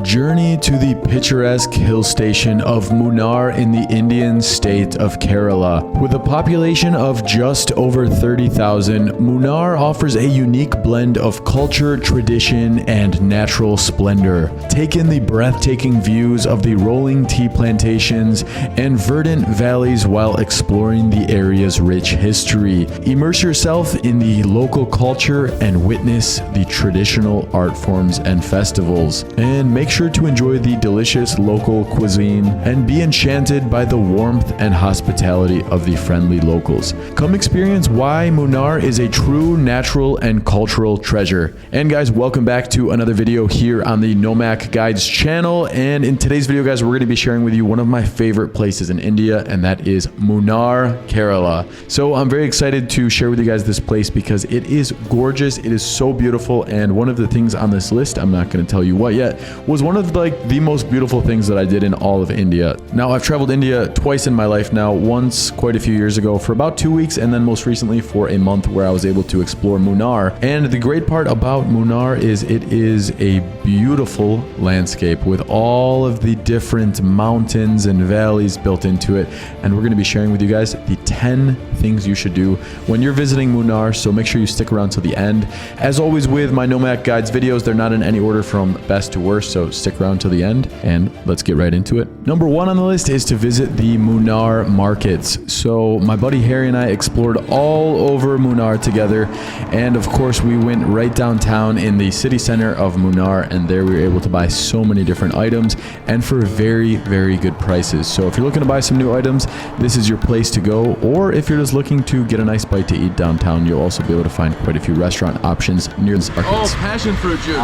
Journey to the picturesque hill station of Munnar in the Indian state of Kerala. With a population of just over 30,000, Munnar offers a unique blend of culture, tradition, and natural splendor. Take in the breathtaking views of the rolling tea plantations and verdant valleys while exploring the area's rich history. Immerse yourself in the local culture and witness the traditional art forms and festivals. And make sure to enjoy the delicious local cuisine and be enchanted by the warmth and hospitality of the friendly locals. Come experience why Munnar is a true natural and cultural treasure. And guys, welcome back to another video here on the Nomac Guides channel. And in today's video, guys, we're going to be sharing with you one of my favorite places in India, and that is Munnar, Kerala. So I'm very excited to share with you guys this place because it is gorgeous. It is so beautiful. And one of the things on this list, I'm not going to tell you what yet, was one of the most beautiful things that I did in all of India. Now, I've traveled India twice in my life now, once quite a few years ago for about 2 weeks, and then most recently for a month where I was able to explore Munnar. And the great part about Munnar is it is a beautiful landscape with all of the different mountains and valleys built into it. And we're going to be sharing with you guys the 10 things you should do when you're visiting Munnar, so make sure you stick around till the end. As always with my Nomac Guides videos, they're not in any order from best to worst, so stick around till the end and let's get right into it. Number 1 on the list is to visit the Munnar markets. So my buddy Harry and I explored all over Munnar together, and of course we went right downtown in the city center of Munnar, and there we were able to buy so many different items and for very, very good prices. So if you're looking to buy some new items, this is your place to go, or if you're just looking to get a nice bite to eat downtown, you'll also be able to find quite a few restaurant options near the markets. Oh, passion fruit juice.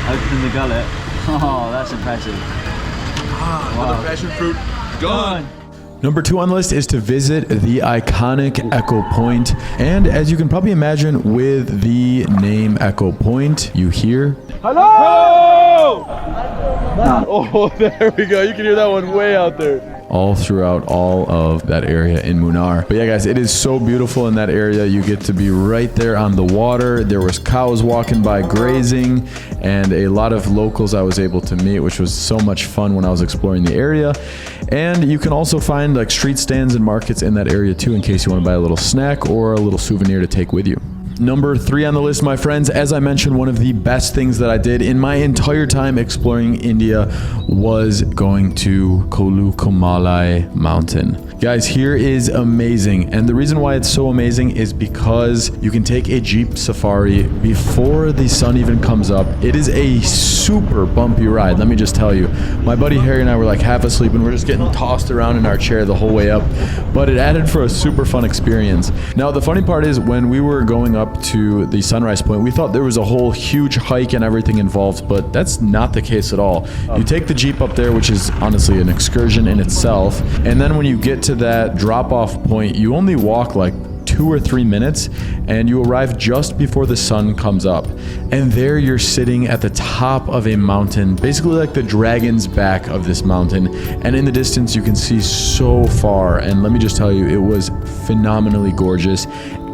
Open the gullet. Oh, that's impressive. Another passion fruit gone. Number 2 on the list is to visit the iconic Echo Point. And as you can probably imagine with the name Echo Point, you hear Hello! Oh, there we go. You can hear that one way out there. All throughout all of that area in Munnar. But yeah, guys, it is so beautiful in that area. You get to be right there on the water. There was cows walking by grazing and a lot of locals I was able to meet, which was so much fun when I was exploring the area. And you can also find like street stands and markets in that area too, in case you want to buy a little snack or a little souvenir to take with you. Number 3 on the list, my friends, as I mentioned, one of the best things that I did in my entire time exploring India was going to Kolukumalai mountain. Guys, here is amazing, and the reason why it's so amazing is because you can take a Jeep safari before the sun even comes up. It is a super bumpy ride, let me just tell you. My buddy Harry and I were like half asleep and we're just getting tossed around in our chair the whole way up, but it added for a super fun experience. Now, the funny part is when we were going up to the sunrise point, we thought there was a whole huge hike and everything involved, but that's not the case at all. You take the Jeep up there, which is honestly an excursion in itself, and then when you get to that drop-off point, you only walk like 2 or 3 minutes and you arrive just before the sun comes up, and there you're sitting at the top of a mountain, basically like the dragon's back of this mountain, and in the distance you can see so far. And let me just tell you, it was phenomenally gorgeous.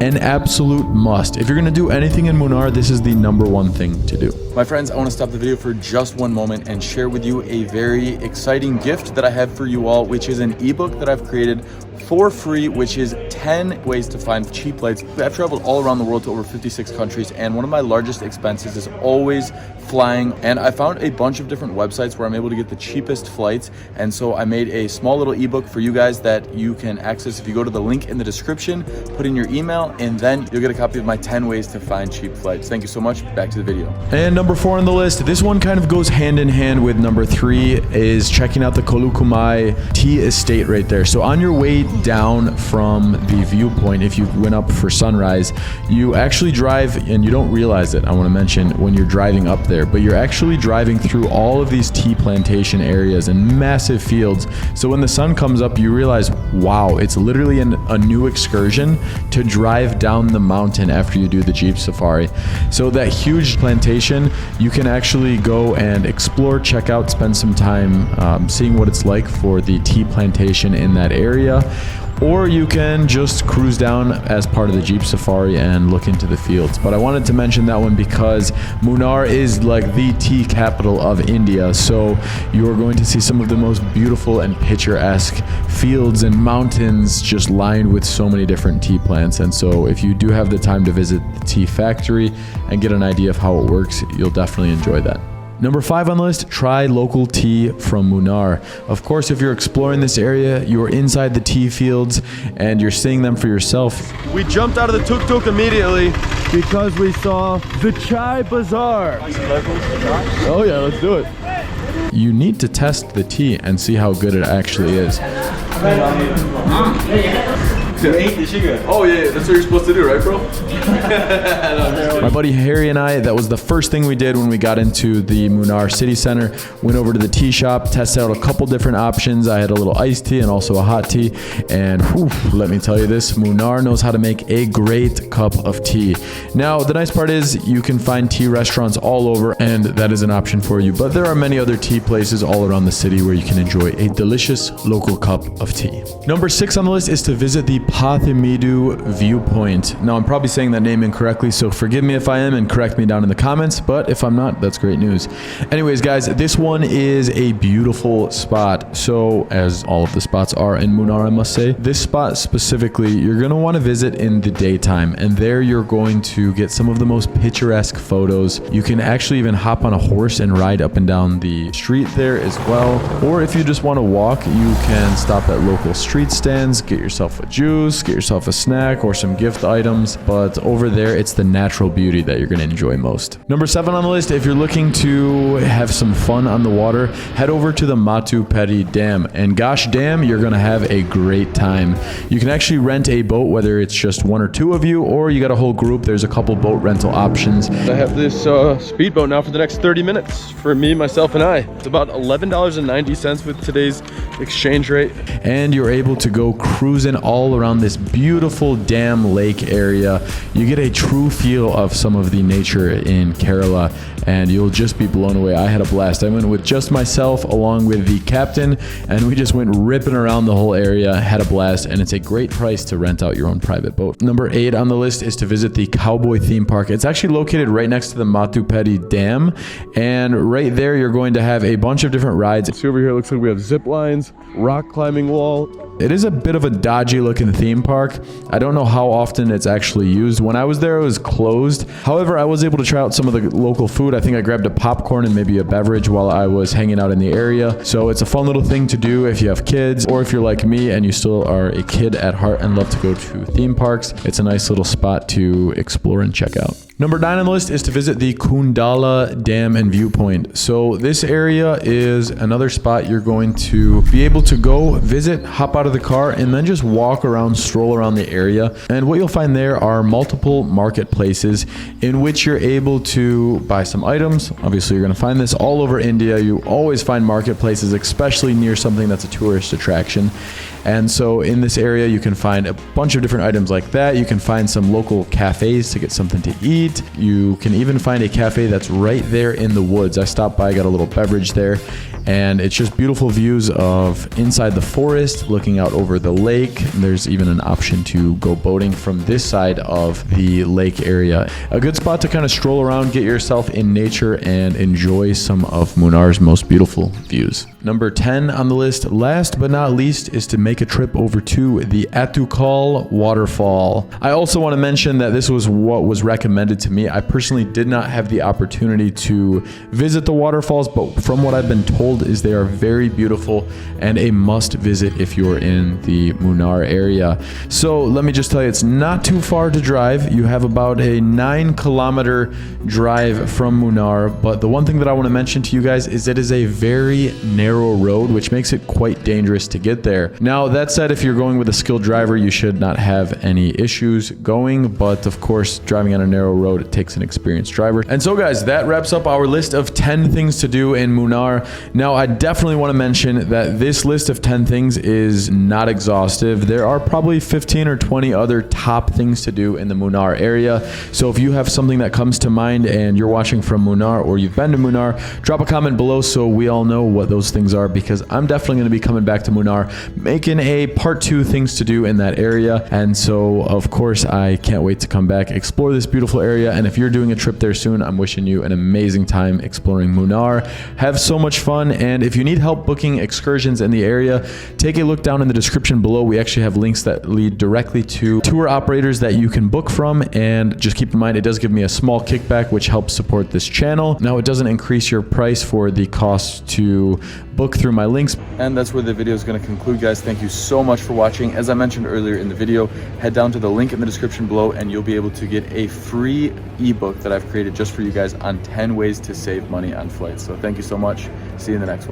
An absolute must. If you're going to do anything in Munnar, this is the number 1 thing to do. My friends, I want to stop the video for just one moment and share with you a very exciting gift that I have for you all, which is an ebook that I've created for free, which is 10 ways to find cheap flights. I've traveled all around the world to over 56 countries, and one of my largest expenses is always flying, and I found a bunch of different websites where I'm able to get the cheapest flights, and so I made a small little ebook for you guys that you can access if you go to the link in the description, put in your email, and then you'll get a copy of my 10 ways to find cheap flights. Thank you so much. Back to the video. And number 4 on the list, this one kind of goes hand in hand with number 3, is checking out the Kolukumai tea estate right there. So on your way down from the viewpoint, if you went up for sunrise, you actually drive, and you don't realize it, I want to mention, when you're driving up there, but you're actually driving through all of these tea plantation areas and massive fields. So when the sun comes up, you realize, wow, it's literally a new excursion to drive down the mountain after you do the Jeep safari. So that huge plantation, you can actually go and explore, check out, spend some time seeing what it's like for the tea plantation in that area. or you can just cruise down as part of the Jeep Safari and look into the fields. But I wanted to mention that one because Munnar is like the tea capital of India, so you're going to see some of the most beautiful and picturesque fields and mountains just lined with so many different tea plants. And so if you do have the time to visit the tea factory and get an idea of how it works, you'll definitely enjoy that. Number 5 on the list, try local tea from Munnar. Of course, if you're exploring this area, you're inside the tea fields and you're seeing them for yourself. We jumped out of the tuk-tuk immediately because we saw the chai bazaar. Oh yeah, let's do it. You need to test the tea and see how good it actually is. Oh yeah, that's what you're supposed to do, right, bro? My buddy Harry and I, that was the first thing we did when we got into the Munnar city center. Went over to the tea shop, tested out a couple different options. I had a little iced tea and also a hot tea. And whew, let me tell you this, Munnar knows how to make a great cup of tea. Now, the nice part is you can find tea restaurants all over, and that is an option for you. But there are many other tea places all around the city where you can enjoy a delicious local cup of tea. Number 6 on the list is to visit the Pothamedu viewpoint. Now, I'm probably saying that name incorrectly, so forgive me if I am and correct me down in the comments, but if I'm not, that's great news. Anyways, guys, this one is a beautiful spot. So, as all of the spots are in Munnar, I must say, this spot specifically, you're going to want to visit in the daytime, and there you're going to get some of the most picturesque photos. You can actually even hop on a horse and ride up and down the street there as well. Or if you just want to walk, you can stop at local street stands, get yourself a juice, get yourself a snack or some gift items. But over there, it's the natural beauty that you're going to enjoy most. Number 7 on the list, if you're looking to have some fun on the water, head over to the Mattupetty Dam. And gosh damn, you're going to have a great time. You can actually rent a boat, whether it's just 1 or 2 of you, or you got a whole group. There's a couple boat rental options. I have this speedboat now for the next 30 minutes for me, myself, and I. It's about $11.90 with today's exchange rate. And you're able to go cruising all around this beautiful dam lake area. You get a true feel of some of the nature in Kerala, and you'll just be blown away. I had a blast. I went with just myself along with the captain, and we just went ripping around the whole area, had a blast, and it's a great price to rent out your own private boat. Number 8 on the list is to visit the Cowboy theme park. It's actually located right next to the Mattupetty Dam, and right there you're going to have a bunch of different rides. See over here, looks like we have zip lines, rock climbing wall. It is a bit of a dodgy looking theme park. I don't know how often it's actually used. When I was there, it was closed. However, I was able to try out some of the local food. I think I grabbed a popcorn and maybe a beverage while I was hanging out in the area. So it's a fun little thing to do if you have kids, or if you're like me and you still are a kid at heart and love to go to theme parks. It's a nice little spot to explore and check out. Number 9 on the list is to visit the Kundala Dam and Viewpoint. So this area is another spot you're going to be able to go visit, hop out of the car, and then just walk around, stroll around the area. And what you'll find there are multiple marketplaces in which you're able to buy some items. Obviously, you're going to find this all over India. You always find marketplaces, especially near something that's a tourist attraction. And so in this area, you can find a bunch of different items like that. You can find some local cafes to get something to eat. You can even find a cafe that's right there in the woods. I stopped by, got a little beverage there, and it's just beautiful views of inside the forest, looking out over the lake. There's even an option to go boating from this side of the lake area. A good spot to kind of stroll around, get yourself in nature, and enjoy some of Munnar's most beautiful views. Number 10 on the list, last but not least, is to make a trip over to the Waterfall waterfall. I also want to mention that this was what was recommended to me. I personally did not have the opportunity to visit the waterfalls, but from what I've been told is they are very beautiful and a must visit if you're in the Munnar area. So let me just tell you, it's not too far to drive. You have about a 9-kilometer drive from Munnar, but the one thing that I want to mention to you guys is it is a very narrow road, which makes it quite dangerous to get there. Now, that said, if you're going with a skilled driver, you should not have any issues going, but of course, driving on a narrow road, it takes an experienced driver. And so guys, that wraps up our list of 10 things to do in Munnar. Now, Now, I definitely want to mention that this list of 10 things is not exhaustive. There are probably 15 or 20 other top things to do in the Munnar area. So if you have something that comes to mind and you're watching from Munnar or you've been to Munnar, drop a comment below so we all know what those things are, because I'm definitely going to be coming back to Munnar, making a part 2 things to do in that area. And so, of course, I can't wait to come back, explore this beautiful area. And if you're doing a trip there soon, I'm wishing you an amazing time exploring Munnar. Have so much fun. And if you need help booking excursions in the area, take a look down in the description below. We actually have links that lead directly to tour operators that you can book from. And just keep in mind, it does give me a small kickback, which helps support this channel. Now, it doesn't increase your price for the cost to book through my links. And that's where the video is going to conclude, guys. Thank you so much for watching. As I mentioned earlier in the video, head down to the link in the description below and you'll be able to get a free ebook that I've created just for you guys on 10 ways to save money on flights. So thank you so much. See you in the next one.